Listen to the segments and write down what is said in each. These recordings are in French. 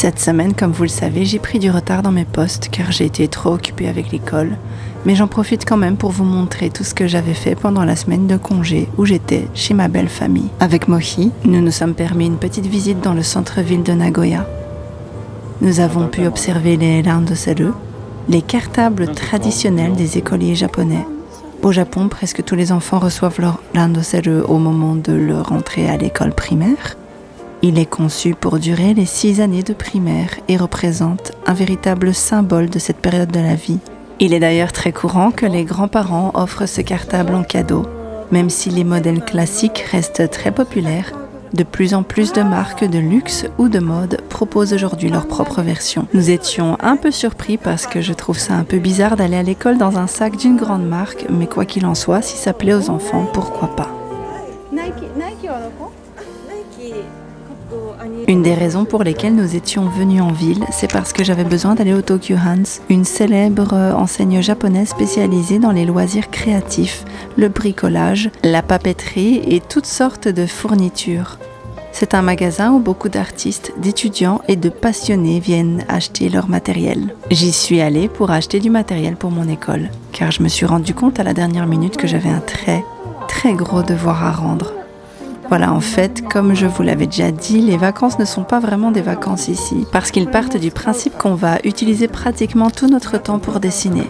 Cette semaine, comme vous le savez, j'ai pris du retard dans mes postes car j'ai été trop occupée avec l'école. Mais j'en profite quand même pour vous montrer tout ce que j'avais fait pendant la semaine de congé où j'étais chez ma belle famille. Avec Mohi, nous nous sommes permis une petite visite dans le centre-ville de Nagoya. Nous avons pu observer les randoseru, les cartables traditionnels des écoliers japonais. Au Japon, presque tous les enfants reçoivent leur randoseru au moment de leur entrée à l'école primaire. Il est conçu pour durer les 6 années de primaire et représente un véritable symbole de cette période de la vie. Il est d'ailleurs très courant que les grands-parents offrent ce cartable en cadeau. Même si les modèles classiques restent très populaires, de plus en plus de marques de luxe ou de mode proposent aujourd'hui leur propre version. Nous étions un peu surpris parce que je trouve ça un peu bizarre d'aller à l'école dans un sac d'une grande marque, mais quoi qu'il en soit, si ça plaît aux enfants, pourquoi pas. Une des raisons pour lesquelles nous étions venus en ville, c'est parce que j'avais besoin d'aller au Tokyo Hands, une célèbre enseigne japonaise spécialisée dans les loisirs créatifs, le bricolage, la papeterie et toutes sortes de fournitures. C'est un magasin où beaucoup d'artistes, d'étudiants et de passionnés viennent acheter leur matériel. J'y suis allée pour acheter du matériel pour mon école, car je me suis rendu compte à la dernière minute que j'avais un très gros devoir à rendre. Voilà, en fait, comme je vous l'avais déjà dit, les vacances ne sont pas vraiment des vacances ici, parce qu'ils partent du principe qu'on va utiliser pratiquement tout notre temps pour dessiner,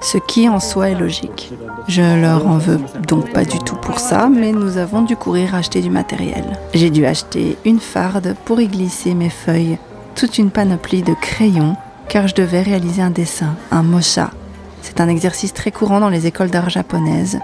ce qui en soi est logique. Je leur en veux donc pas du tout pour ça, mais nous avons dû courir acheter du matériel. J'ai dû acheter une farde pour y glisser mes feuilles, toute une panoplie de crayons, car je devais réaliser un dessin, un mocha. C'est un exercice très courant dans les écoles d'art japonaises.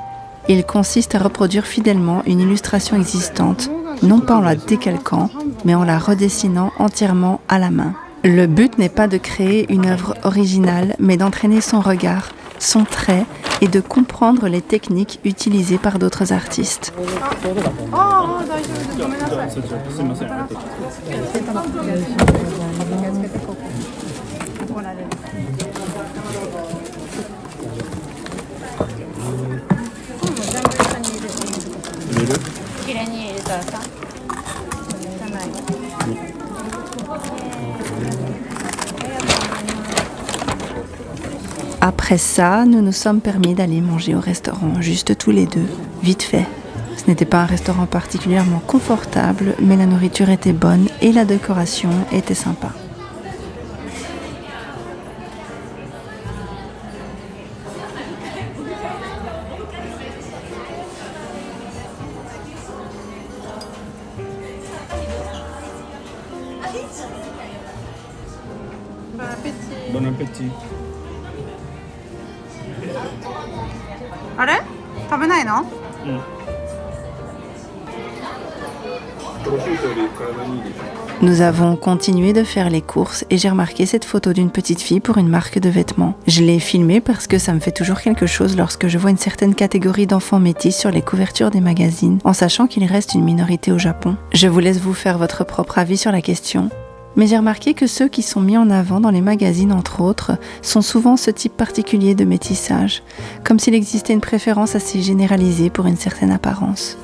Il consiste à reproduire fidèlement une illustration existante, non pas en la décalquant, mais en la redessinant entièrement à la main. Le but n'est pas de créer une œuvre originale, mais d'entraîner son regard, son trait et de comprendre les techniques utilisées par d'autres artistes. Après ça, nous nous sommes permis d'aller manger au restaurant, juste tous les deux, vite fait. Ce n'était pas un restaurant particulièrement confortable, mais la nourriture était bonne et la décoration était sympa. Bon appétit. あれ食べないの？Nous avons continué de faire les courses et j'ai remarqué cette photo d'une petite fille pour une marque de vêtements. Je l'ai filmée parce que ça me fait toujours quelque chose lorsque je vois une certaine catégorie d'enfants métis sur les couvertures des magazines, en sachant qu'il reste une minorité au Japon. Je vous laisse vous faire votre propre avis sur la question. Mais j'ai remarqué que ceux qui sont mis en avant dans les magazines, entre autres, sont souvent ce type particulier de métissage, comme s'il existait une préférence assez généralisée pour une certaine apparence.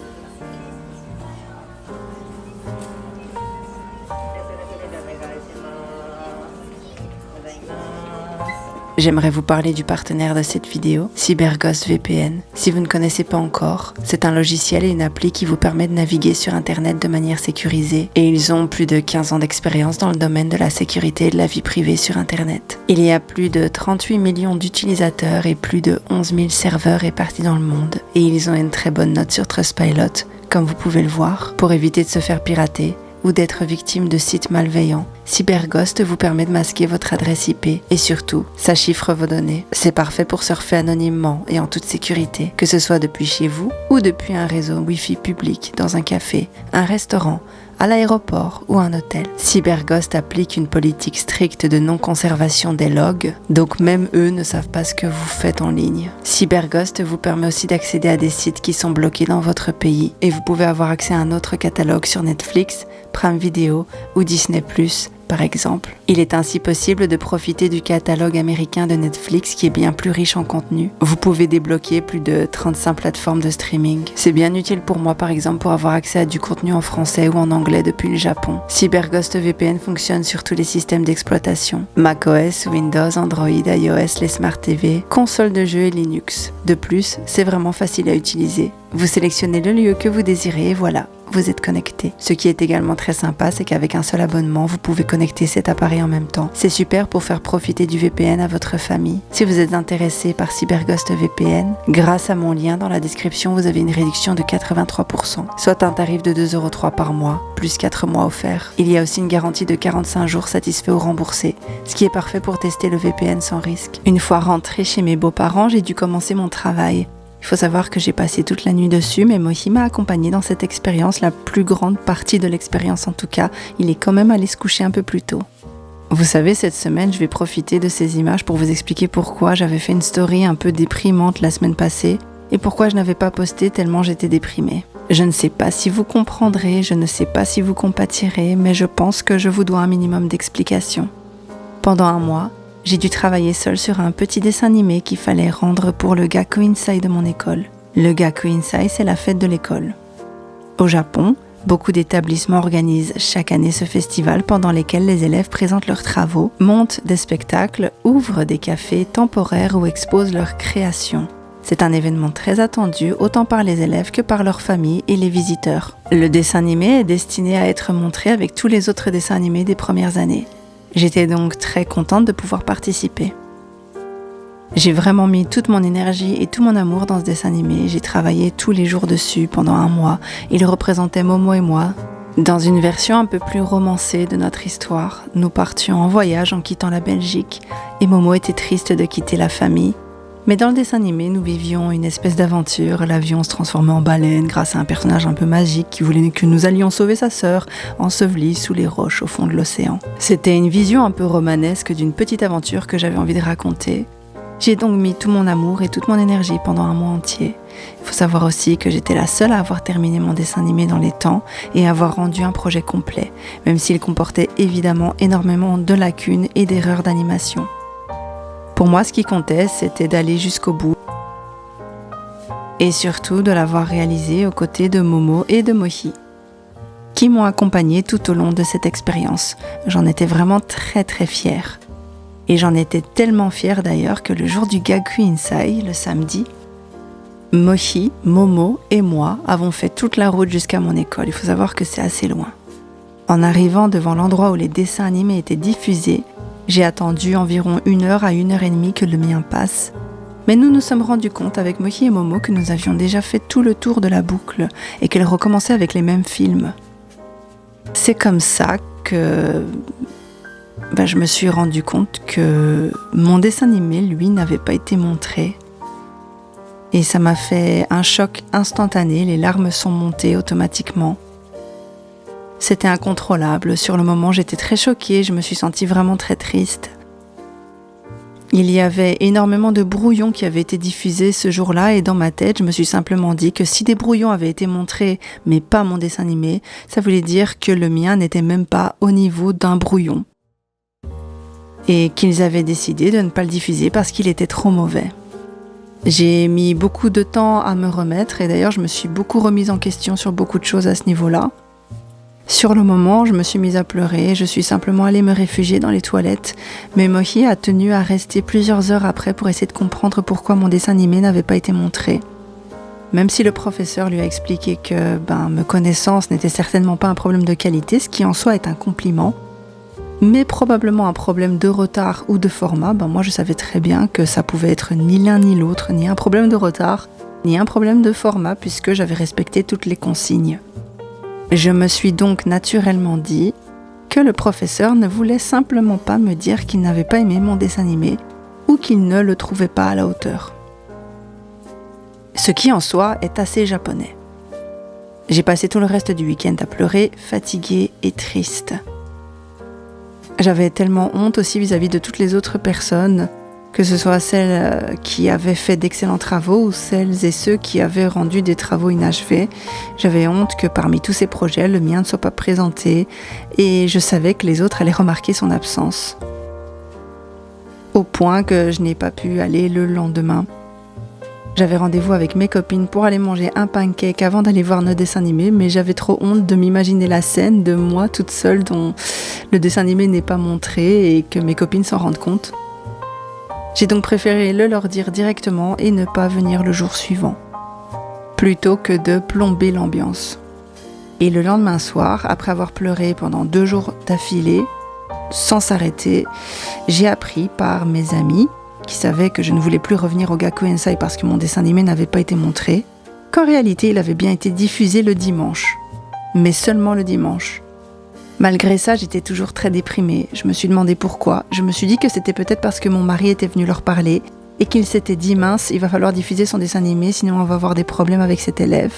J'aimerais vous parler du partenaire de cette vidéo, CyberGhost VPN. Si vous ne connaissez pas encore, c'est un logiciel et une appli qui vous permet de naviguer sur Internet de manière sécurisée. Et ils ont plus de 15 ans d'expérience dans le domaine de la sécurité et de la vie privée sur Internet. Il y a plus de 38 millions d'utilisateurs et plus de 11 000 serveurs répartis dans le monde. Et ils ont une très bonne note sur Trustpilot, comme vous pouvez le voir, pour éviter de se faire pirater ou d'être victime de sites malveillants. CyberGhost vous permet de masquer votre adresse IP et surtout, ça chiffre vos données. C'est parfait pour surfer anonymement et en toute sécurité, que ce soit depuis chez vous ou depuis un réseau Wi-Fi public dans un café, un restaurant, à l'aéroport ou un hôtel. CyberGhost applique une politique stricte de non-conservation des logs, donc même eux ne savent pas ce que vous faites en ligne. CyberGhost vous permet aussi d'accéder à des sites qui sont bloqués dans votre pays et vous pouvez avoir accès à un autre catalogue sur Netflix, Prime Video ou Disney+, par exemple. Il est ainsi possible de profiter du catalogue américain de Netflix qui est bien plus riche en contenu. Vous pouvez débloquer plus de 35 plateformes de streaming. C'est bien utile pour moi par exemple pour avoir accès à du contenu en français ou en anglais depuis le Japon. CyberGhost VPN fonctionne sur tous les systèmes d'exploitation. macOS, Windows, Android, iOS, les Smart TV, consoles de jeux et Linux. De plus, c'est vraiment facile à utiliser. Vous sélectionnez le lieu que vous désirez et voilà, vous êtes connecté. Ce qui est également très sympa, c'est qu'avec un seul abonnement, vous pouvez connecter cet appareil en même temps. C'est super pour faire profiter du VPN à votre famille. Si vous êtes intéressé par CyberGhost VPN, grâce à mon lien dans la description, vous avez une réduction de 83%, soit un tarif de 2,03 € par mois, plus 4 mois offerts. Il y a aussi une garantie de 45 jours satisfait ou remboursé, ce qui est parfait pour tester le VPN sans risque. Une fois rentrée chez mes beaux-parents, j'ai dû commencer mon travail. Il faut savoir que j'ai passé toute la nuit dessus, mais Mohi m'a accompagnée dans cette expérience, la plus grande partie de l'expérience en tout cas. Il est quand même allé se coucher un peu plus tôt. Vous savez, cette semaine, je vais profiter de ces images pour vous expliquer pourquoi j'avais fait une story un peu déprimante la semaine passée et pourquoi je n'avais pas posté tellement j'étais déprimée. Je ne sais pas si vous comprendrez, je ne sais pas si vous compatirez, mais je pense que je vous dois un minimum d'explications. Pendant un mois, j'ai dû travailler seule sur un petit dessin animé qu'il fallait rendre pour le Gakko Insai de mon école. Le Gakko Insai, c'est la fête de l'école. Au Japon, beaucoup d'établissements organisent chaque année ce festival pendant lequel les élèves présentent leurs travaux, montent des spectacles, ouvrent des cafés temporaires ou exposent leurs créations. C'est un événement très attendu autant par les élèves que par leurs familles et les visiteurs. Le dessin animé est destiné à être montré avec tous les autres dessins animés des premières années. J'étais donc très contente de pouvoir participer. J'ai vraiment mis toute mon énergie et tout mon amour dans ce dessin animé. J'ai travaillé tous les jours dessus pendant un mois. Il représentait Momo et moi. Dans une version un peu plus romancée de notre histoire, nous partions en voyage en quittant la Belgique et Momo était triste de quitter la famille. Mais dans le dessin animé, nous vivions une espèce d'aventure. L'avion se transformait en baleine grâce à un personnage un peu magique qui voulait que nous allions sauver sa sœur, ensevelie sous les roches au fond de l'océan. C'était une vision un peu romanesque d'une petite aventure que j'avais envie de raconter. J'ai donc mis tout mon amour et toute mon énergie pendant un mois entier. Il faut savoir aussi que j'étais la seule à avoir terminé mon dessin animé dans les temps et à avoir rendu un projet complet, même s'il comportait évidemment énormément de lacunes et d'erreurs d'animation. Pour moi, ce qui comptait, c'était d'aller jusqu'au bout et surtout de l'avoir réalisé aux côtés de Momo et de Mohi, qui m'ont accompagnée tout au long de cette expérience. J'en étais vraiment très très fière. Et j'en étais tellement fière d'ailleurs que le jour du Gakko Insai, le samedi, Mohi, Momo et moi avons fait toute la route jusqu'à mon école. Il faut savoir que c'est assez loin. En arrivant devant l'endroit où les dessins animés étaient diffusés, j'ai attendu environ 1 heure à 1 heure et demie que le mien passe. Mais nous nous sommes rendus compte avec Mohi et Momo que nous avions déjà fait tout le tour de la boucle et qu'elle recommençait avec les mêmes films. C'est comme ça que je me suis rendu compte que mon dessin animé, lui, n'avait pas été montré. Et ça m'a fait un choc instantané, les larmes sont montées automatiquement. C'était incontrôlable. Sur le moment, j'étais très choquée, je me suis sentie vraiment très triste. Il y avait énormément de brouillons qui avaient été diffusés ce jour-là et dans ma tête, je me suis simplement dit que si des brouillons avaient été montrés, mais pas mon dessin animé, ça voulait dire que le mien n'était même pas au niveau d'un brouillon. Et qu'ils avaient décidé de ne pas le diffuser parce qu'il était trop mauvais. J'ai mis beaucoup de temps à me remettre et d'ailleurs, je me suis beaucoup remise en question sur beaucoup de choses à ce niveau-là. Sur le moment, je me suis mise à pleurer, je suis simplement allée me réfugier dans les toilettes, mais Mohi a tenu à rester plusieurs heures après pour essayer de comprendre pourquoi mon dessin animé n'avait pas été montré. Même si le professeur lui a expliqué que me connaissant, ce n'était certainement pas un problème de qualité, ce qui en soi est un compliment, mais probablement un problème de retard ou de format, moi je savais très bien que ça pouvait être ni l'un ni l'autre, ni un problème de retard, ni un problème de format puisque j'avais respecté toutes les consignes. Je me suis donc naturellement dit que le professeur ne voulait simplement pas me dire qu'il n'avait pas aimé mon dessin animé ou qu'il ne le trouvait pas à la hauteur. Ce qui en soi est assez japonais. J'ai passé tout le reste du week-end à pleurer, fatiguée et triste. J'avais tellement honte aussi vis-à-vis de toutes les autres personnes que ce soit celles qui avaient fait d'excellents travaux ou celles et ceux qui avaient rendu des travaux inachevés. J'avais honte que parmi tous ces projets, le mien ne soit pas présenté et je savais que les autres allaient remarquer son absence. Au point que je n'ai pas pu aller le lendemain. J'avais rendez-vous avec mes copines pour aller manger un pancake avant d'aller voir nos dessins animés, mais j'avais trop honte de m'imaginer la scène de moi toute seule dont le dessin animé n'est pas montré et que mes copines s'en rendent compte. J'ai donc préféré le leur dire directement et ne pas venir le jour suivant, plutôt que de plomber l'ambiance. Et le lendemain soir, après avoir pleuré pendant 2 jours d'affilée, sans s'arrêter, j'ai appris par mes amis, qui savaient que je ne voulais plus revenir au Gakuensai parce que mon dessin animé n'avait pas été montré, qu'en réalité il avait bien été diffusé le dimanche, mais seulement le dimanche. Malgré ça, j'étais toujours très déprimée. Je me suis demandé pourquoi. Je me suis dit que c'était peut-être parce que mon mari était venu leur parler et qu'il s'était dit « mince, il va falloir diffuser son dessin animé, sinon on va avoir des problèmes avec cet élève ».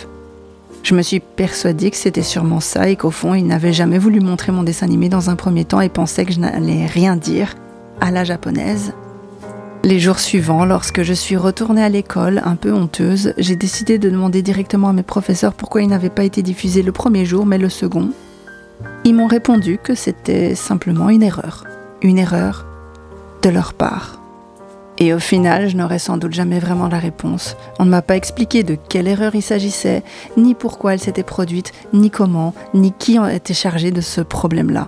Je me suis persuadée que c'était sûrement ça et qu'au fond, il n'avait jamais voulu montrer mon dessin animé dans un premier temps et pensait que je n'allais rien dire à la japonaise. Les jours suivants, lorsque je suis retournée à l'école, un peu honteuse, j'ai décidé de demander directement à mes professeurs pourquoi il n'avait pas été diffusé le premier jour, mais le second. Ils m'ont répondu que c'était simplement une erreur de leur part. Et au final, je n'aurais sans doute jamais vraiment la réponse. On ne m'a pas expliqué de quelle erreur il s'agissait, ni pourquoi elle s'était produite, ni comment, ni qui en était chargé de ce problème-là.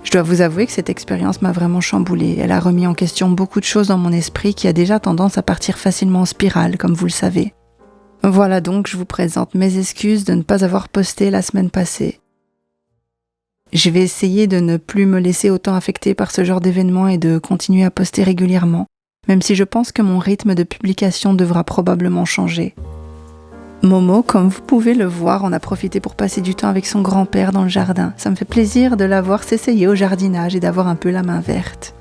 Je dois vous avouer que cette expérience m'a vraiment chamboulée. Elle a remis en question beaucoup de choses dans mon esprit qui a déjà tendance à partir facilement en spirale, comme vous le savez. Voilà donc, je vous présente mes excuses de ne pas avoir posté la semaine passée. Je vais essayer de ne plus me laisser autant affecter par ce genre d'événements et de continuer à poster régulièrement, même si je pense que mon rythme de publication devra probablement changer. Momo, comme vous pouvez le voir, en a profité pour passer du temps avec son grand-père dans le jardin. Ça me fait plaisir de la voir s'essayer au jardinage et d'avoir un peu la main verte.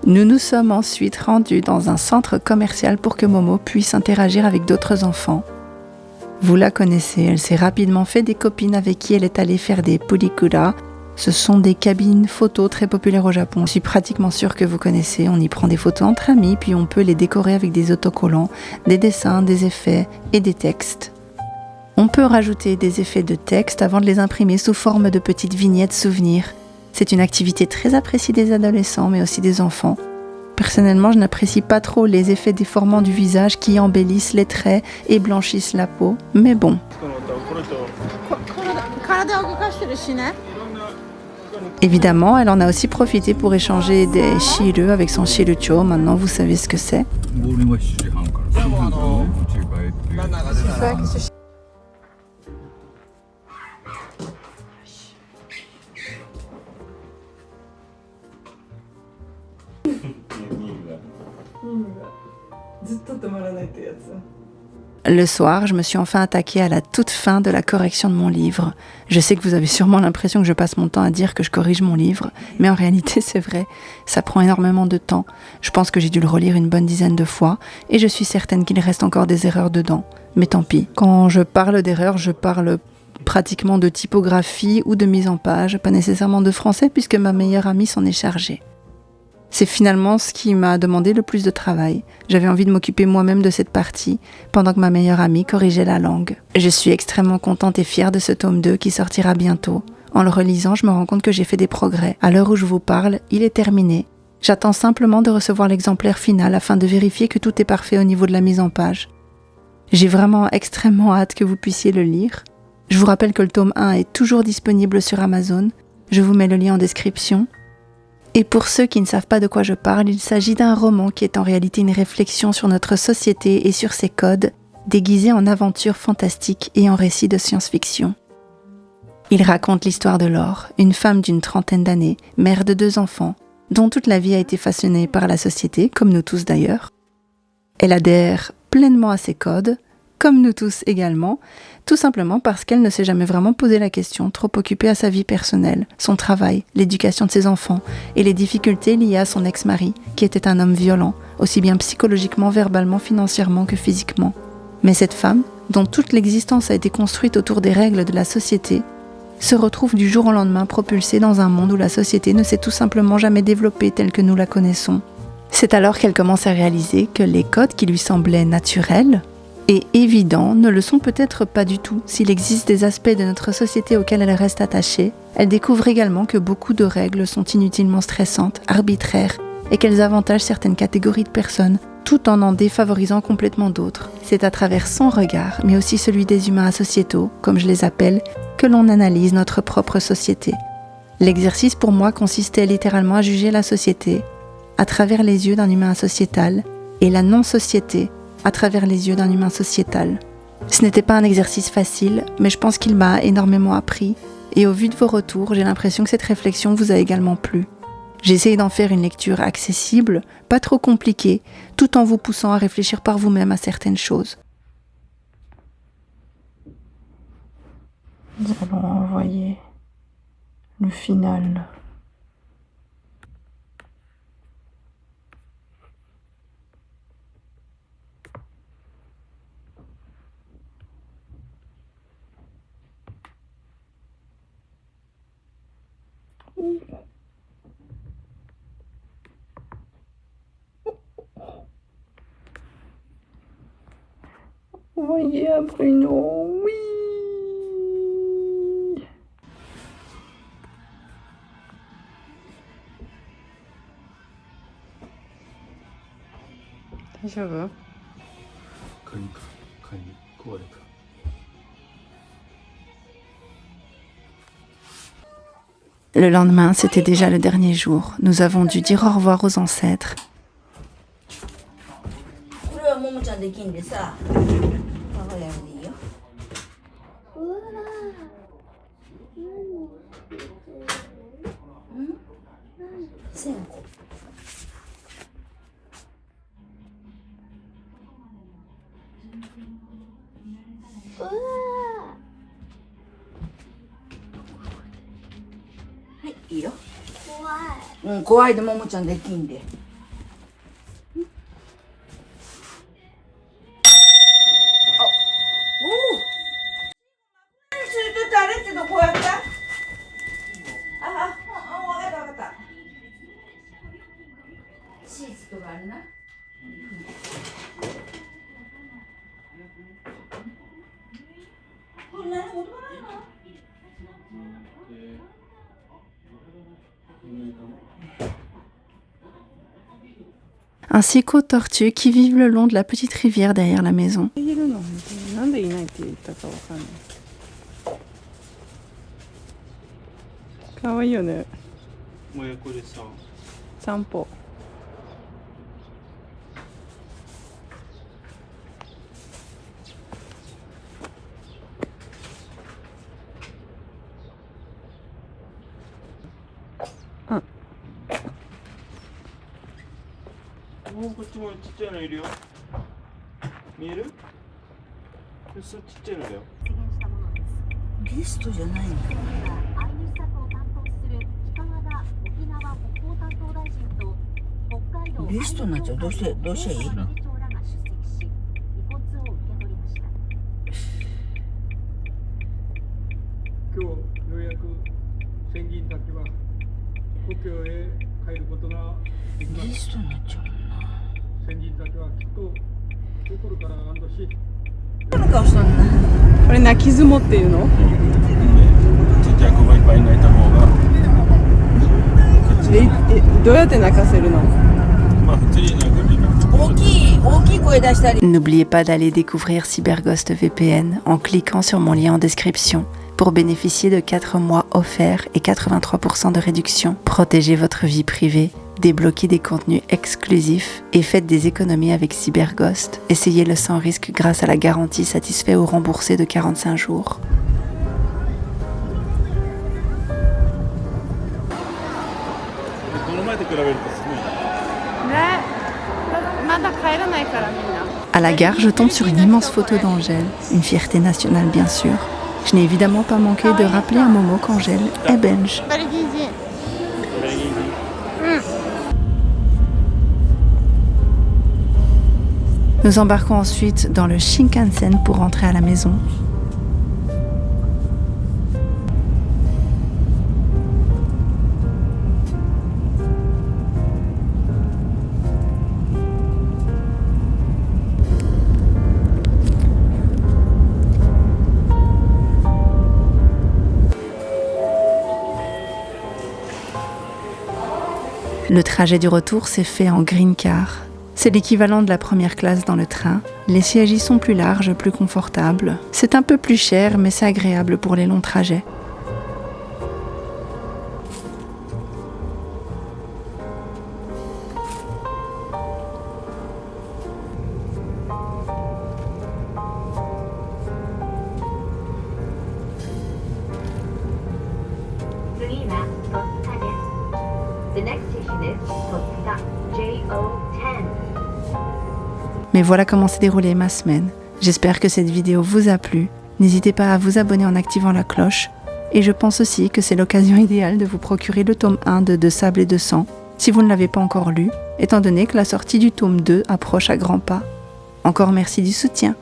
Nous nous sommes ensuite rendus dans un centre commercial pour que Momo puisse interagir avec d'autres enfants. Vous la connaissez, elle s'est rapidement fait des copines avec qui elle est allée faire des purikura. Ce sont des cabines photos très populaires au Japon. Je suis pratiquement sûre que vous connaissez. On y prend des photos entre amis, puis on peut les décorer avec des autocollants, des dessins, des effets et des textes. On peut rajouter des effets de texte avant de les imprimer sous forme de petites vignettes souvenirs. C'est une activité très appréciée des adolescents, mais aussi des enfants. Personnellement, je n'apprécie pas trop les effets déformants du visage qui embellissent les traits et blanchissent la peau, mais bon. Évidemment, elle en a aussi profité pour échanger des shiru avec son shirucho. Maintenant, vous savez ce que c'est. Le soir, je me suis enfin attaquée à la toute fin de la correction de mon livre. Je sais que vous avez sûrement l'impression que je passe mon temps à dire que je corrige mon livre, mais en réalité c'est vrai, ça prend énormément de temps. Je pense que j'ai dû le relire une bonne dizaine de fois, et je suis certaine qu'il reste encore des erreurs dedans. Mais tant pis, quand je parle d'erreurs, je parle pratiquement de typographie ou de mise en page, pas nécessairement de français puisque ma meilleure amie s'en est chargée. C'est finalement ce qui m'a demandé le plus de travail. J'avais envie de m'occuper moi-même de cette partie, pendant que ma meilleure amie corrigeait la langue. Je suis extrêmement contente et fière de ce tome 2 qui sortira bientôt. En le relisant, je me rends compte que j'ai fait des progrès. À l'heure où je vous parle, il est terminé. J'attends simplement de recevoir l'exemplaire final afin de vérifier que tout est parfait au niveau de la mise en page. J'ai vraiment extrêmement hâte que vous puissiez le lire. Je vous rappelle que le tome 1 est toujours disponible sur Amazon. Je vous mets le lien en description. Et pour ceux qui ne savent pas de quoi je parle, il s'agit d'un roman qui est en réalité une réflexion sur notre société et sur ses codes, déguisé en aventure fantastique et en récit de science-fiction. Il raconte l'histoire de Laure, une femme d'une 30aine d'années, mère de 2 enfants, dont toute la vie a été façonnée par la société, comme nous tous d'ailleurs. Elle adhère pleinement à ses codes, comme nous tous également, tout simplement parce qu'elle ne s'est jamais vraiment posé la question, trop occupée à sa vie personnelle, son travail, l'éducation de ses enfants et les difficultés liées à son ex-mari, qui était un homme violent, aussi bien psychologiquement, verbalement, financièrement que physiquement. Mais cette femme, dont toute l'existence a été construite autour des règles de la société, se retrouve du jour au lendemain propulsée dans un monde où la société ne s'est tout simplement jamais développée telle que nous la connaissons. C'est alors qu'elle commence à réaliser que les codes qui lui semblaient naturels et évidents ne le sont peut-être pas du tout. S'il existe des aspects de notre société auxquels elle reste attachée, elle découvre également que beaucoup de règles sont inutilement stressantes, arbitraires, et qu'elles avantagent certaines catégories de personnes, tout en défavorisant complètement d'autres. C'est à travers son regard, mais aussi celui des humains asociétaux, comme je les appelle, que l'on analyse notre propre société. L'exercice pour moi consistait littéralement à juger la société à travers les yeux d'un humain sociétal et la non-société à travers les yeux d'un humain sociétal. Ce n'était pas un exercice facile, mais je pense qu'il m'a énormément appris et au vu de vos retours, j'ai l'impression que cette réflexion vous a également plu. J'ai essayé d'en faire une lecture accessible, pas trop compliquée, tout en vous poussant à réfléchir par vous-même à certaines choses. Nous allons envoyer le final. Envoyez à Bruno, oui. Le lendemain, c'était déjà le dernier jour. Nous avons dû dire au revoir aux ancêtres. Ainsi qu'aux tortues qui vivent le long de la petite rivière derrière la maison. N'oubliez pas d'aller découvrir CyberGhost VPN en cliquant sur mon lien en description pour bénéficier de 4 mois offerts et 83% de réduction. Protégez votre vie privée, débloquez des contenus exclusifs et faites des économies avec CyberGhost. Essayez-le sans risque grâce à la garantie satisfait ou remboursée de 45 jours.まだ帰らないからみんな。À la gare, je tombe sur une immense photo d'Angèle, une fierté nationale bien sûr. Je n'ai évidemment pas manqué de rappeler à Momo qu'Angèle est belge. Nous embarquons ensuite dans le Shinkansen pour rentrer à la maison. Le trajet du retour s'est fait en green car. C'est l'équivalent de la première classe dans le train. Les sièges y sont plus larges, plus confortables. C'est un peu plus cher, mais c'est agréable pour les longs trajets. Mais voilà comment s'est déroulée ma semaine. J'espère que cette vidéo vous a plu. N'hésitez pas à vous abonner en activant la cloche. Et je pense aussi que c'est l'occasion idéale de vous procurer le tome 1 de Sable et de sang, si vous ne l'avez pas encore lu, étant donné que la sortie du tome 2 approche à grands pas. Encore merci du soutien.